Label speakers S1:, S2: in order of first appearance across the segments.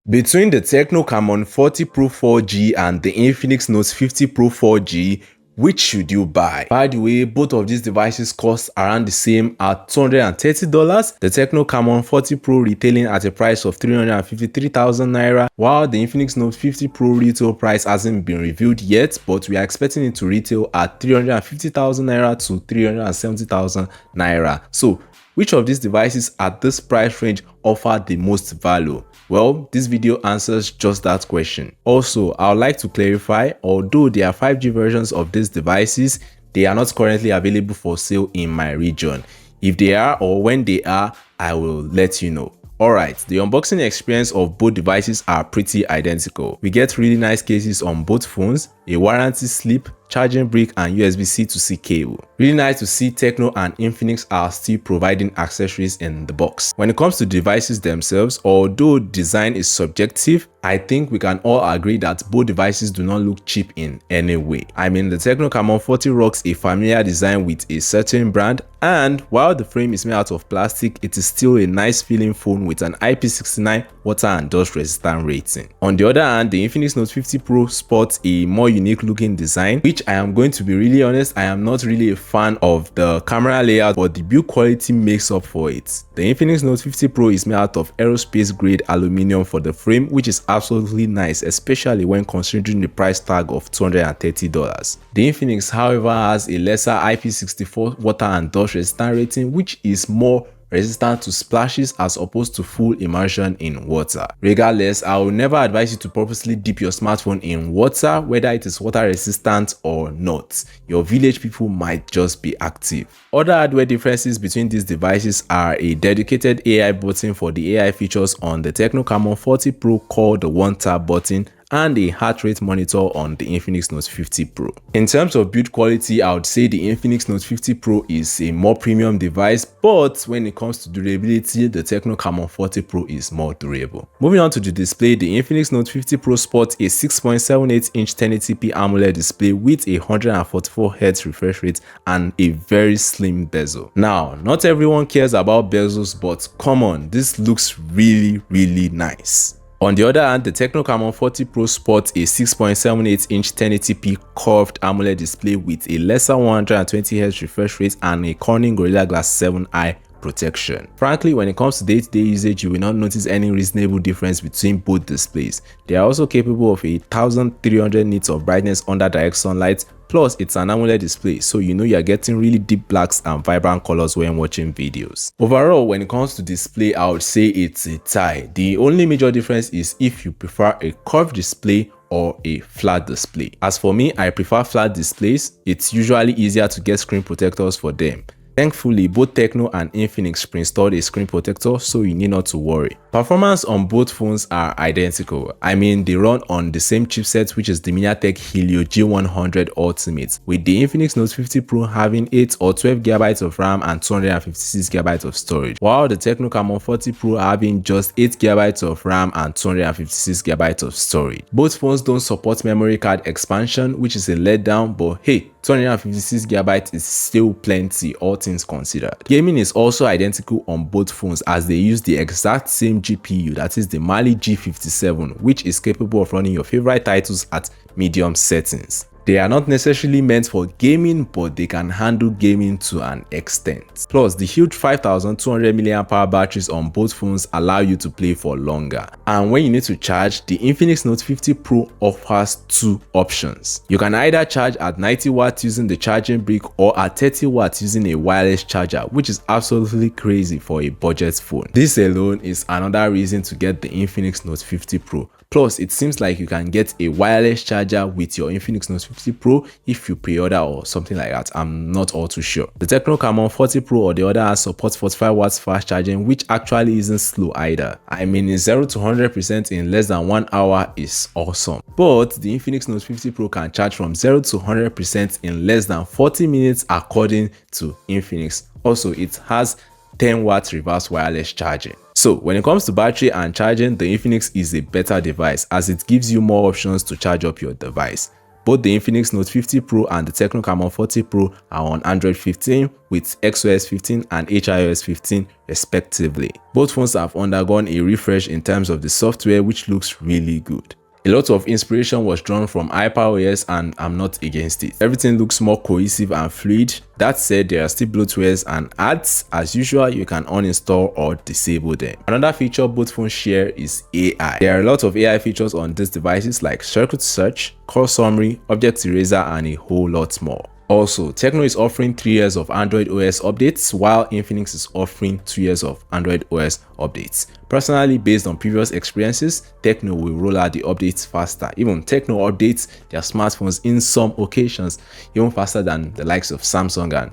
S1: Between the Tecno Camon 40 Pro 4G and the Infinix Note 50 Pro 4G, which should you buy? By the way, both of these devices cost around the same at $230. The Tecno Camon 40 Pro retailing at a price of 353,000 naira, while the Infinix Note 50 Pro retail price hasn't been revealed yet, but we are expecting it to retail at 350,000 naira to 370,000 naira. So, which of these devices at this price range offer the most value? Well, this video answers just that question. Also, I would like to clarify, although there are 5G versions of these devices, they are not currently available for sale in my region. If they are or when they are, I will let you know. Alright, the unboxing experience of both devices are pretty identical. We get really nice cases on both phones, a warranty slip, charging brick and USB-C to C cable. Really nice to see Tecno and Infinix are still providing accessories in the box. When it comes to devices themselves, although design is subjective, I think we can all agree that both devices do not look cheap in any way. I mean, the Tecno Camon 40 rocks a familiar design with a certain brand, and while the frame is made out of plastic, it is still a nice feeling phone with an IP69 water and dust resistant rating. On the other hand, the Infinix Note 50 Pro sports a more unique looking design, which I am going to be really honest, I am not really a fan of the camera layout, but the build quality makes up for it. The Infinix Note 50 Pro is made out of aerospace grade aluminum for the frame, which is absolutely nice, especially when considering the price tag of $230. The Infinix, however, has a lesser IP64 water and dust resistant rating, which is more resistant to splashes as opposed to full immersion in water. Regardless, I will never advise you to purposely dip your smartphone in water, whether it is water resistant or not. Your village people might just be active. Other hardware differences between these devices are a dedicated AI button for the AI features on the Tecno Camon 40 Pro called the One Tap button, and a heart rate monitor on the Infinix Note 50 Pro. In terms of build quality, I would say the Infinix Note 50 Pro is a more premium device, but when it comes to durability, the Tecno Camon 40 Pro is more durable. Moving on to the display, the Infinix Note 50 Pro sports a 6.78-inch 1080p AMOLED display with a 144Hz refresh rate and a very slim bezel. Now, not everyone cares about bezels, but come on, this looks really nice. On the other hand, the Tecno Camon 40 Pro sports a 6.78-inch 1080p curved AMOLED display with a lesser 120Hz refresh rate and a Corning Gorilla Glass 7 eye protection. Frankly, when it comes to day-to-day usage, you will not notice any reasonable difference between both displays. They are also capable of 1300 nits of brightness under direct sunlight, plus it's an AMOLED display, so you know you're getting really deep blacks and vibrant colors when watching videos. Overall, when it comes to display, I would say it's a tie. The only major difference is if you prefer a curved display or a flat display. As for me, I prefer flat displays. It's usually easier to get screen protectors for them. Thankfully, both Tecno and Infinix pre-installed a screen protector, so you need not to worry. Performance on both phones are identical. I mean, they run on the same chipset, which is the MediaTek Helio G100 Ultimate, with the Infinix Note 50 Pro having 8 or 12GB of RAM and 256GB of storage, while the Tecno Camon 40 Pro having just 8GB of RAM and 256GB of storage. Both phones don't support memory card expansion, which is a letdown, but hey, 256GB is still plenty, all things considered. Gaming is also identical on both phones as they use the exact same GPU, that is the Mali G57, which is capable of running your favorite titles at medium settings. They are not necessarily meant for gaming, but they can handle gaming to an extent. Plus, the huge 5200 mAh batteries on both phones allow you to play for longer. And when you need to charge, the Infinix Note 50 Pro offers two options. You can either charge at 90 watts using the charging brick or at 30 watts using a wireless charger, which is absolutely crazy for a budget phone. This alone is another reason to get the Infinix Note 50 Pro. Plus, it seems like you can get a wireless charger with your Infinix Note 50 Pro if you pre-order or something like that. I'm not all too sure. The Tecno Camon 40 Pro or the other hand supports 45 watts fast charging, which actually isn't slow either. I mean, 0 to 100% in less than 1 hour is awesome. But the Infinix Note 50 Pro can charge from 0 to 100% in less than 40 minutes according to Infinix. Also, it has 10 watts reverse wireless charging. So when it comes to battery and charging, the Infinix is a better device as it gives you more options to charge up your device. Both the Infinix Note 50 Pro and the Tecno Camon 40 Pro are on Android 15 with XOS 15 and HiOS 15 respectively. Both phones have undergone a refresh in terms of the software, which looks really good. A lot of inspiration was drawn from HyperOS and I'm not against it. Everything looks more cohesive and fluid. That said, there are still bloatwares and ads. As usual, you can uninstall or disable them. Another feature both phones share is AI. There are a lot of AI features on these devices like circuit search, call summary, object eraser, and a whole lot more. Also, Tecno is offering 3 years of Android OS updates, while Infinix is offering 2 years of Android OS updates. Personally, based on previous experiences, Tecno will roll out the updates faster. Even Tecno updates their smartphones in some occasions even faster than the likes of Samsung and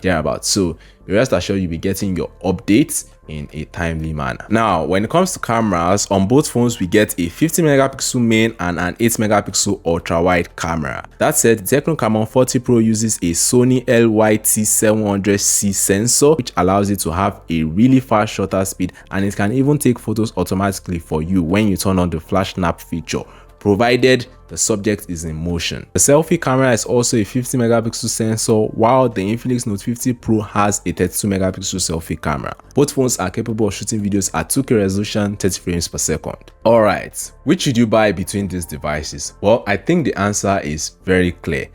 S1: thereabouts. So rest assured you'll be getting your updates in a timely manner. Now, when it comes to cameras, on both phones we get a 50 megapixel main and an 8 megapixel ultra wide camera. That said, the Tecno Camon 40 Pro uses a Sony LYT700C sensor, which allows it to have a really fast shutter speed, and it can even take photos automatically for you when you turn on the flash snap feature, provided the subject is in motion. The selfie camera is also a 50 megapixel sensor, while the Infinix Note 50 Pro has a 32 megapixel selfie camera. Both phones are capable of shooting videos at 2K resolution, 30 frames per second. Alright, which should you buy between these devices? Well, I think the answer is very clear.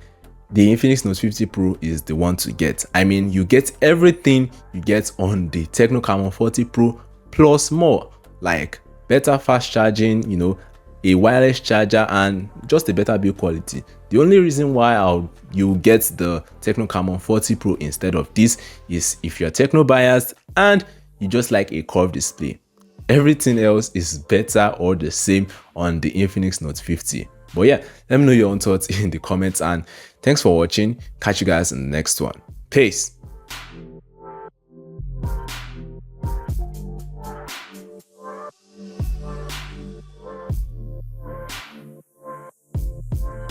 S1: The Infinix Note 50 Pro is the one to get. I mean, you get everything you get on the Tecno Camon 40 Pro plus more, like better fast charging, a wireless charger, and just a better build quality. The only reason why you get the Tecno Camon 40 Pro instead of this is if you're Tecno biased and you just like a curved display. Everything else is better or the same on the Infinix Note 50. But yeah, let me know your own thoughts in the comments, and thanks for watching. Catch you guys in the next one. Peace.